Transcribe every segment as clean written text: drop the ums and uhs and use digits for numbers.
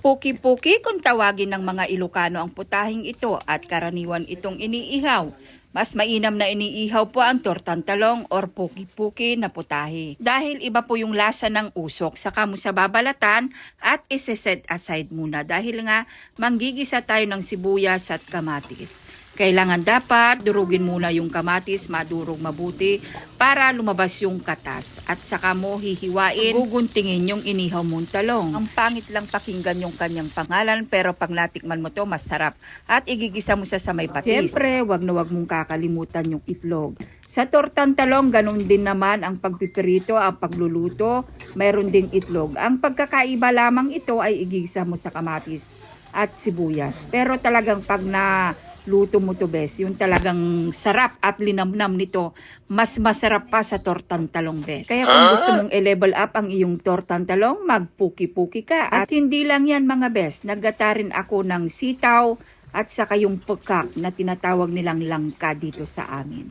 Puki-puki kung tawagin ng mga Ilocano ang putahing ito at karaniwan itong iniihaw. Mas mainam na iniihaw po ang tortang talong or puki-puki na putahe. Dahil iba po yung lasa ng usok, saka mo sa babalatan at iseset aside muna dahil nga manggigisa tayo ng sibuyas at kamatis. Kailangan dapat durugin muna yung kamatis, madurog mabuti para lumabas yung katas. At saka mo hihiwain, guguntingin yung inihaw mong talong. Ang pangit lang pakinggan yung kanyang pangalan pero pag natikman mo to masarap. At igigisa mo sa may patis. Siyempre, wag na wag mong kakalimutan yung itlog. Sa tortang talong, ganun din naman ang pagpipirito, ang pagluluto, mayroon ding itlog. Ang pagkakaiba lamang ito ay igigisa mo sa kamatis at sibuyas. Pero talagang pag na luto mo to bes, yung talagang sarap at linamnam nito, mas masarap pa sa tortang talong bes. Kaya kung gusto mong i-level up ang iyong tortang talong, magpuki-puki ka. At hindi lang yan mga bes, naggata rin ako ng sitaw at saka yung pekak na tinatawag nilang langka dito sa amin.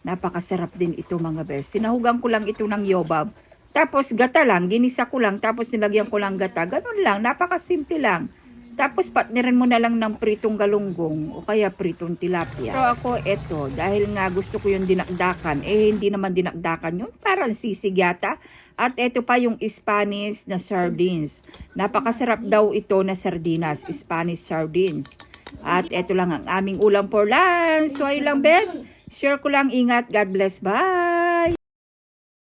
Napakasarap din ito mga bes. Sinahugan ko lang ito ng yobab. Tapos gata lang, ginisa ko lang, tapos nilagyan ko lang gata. Ganun lang, napakasimple lang. Tapos partnerin mo na lang ng pritong galunggong o kaya pritong tilapia. Pero ako eto, dahil nga gusto ko yung dinakdakan, hindi naman dinakdakan yun, parang sisig yata. At eto pa yung Spanish na sardines. Napakasarap daw ito na sardinas, Spanish sardines. At eto lang ang aming ulam for lunch. So ayun lang best, share ko lang, ingat, God bless, bye!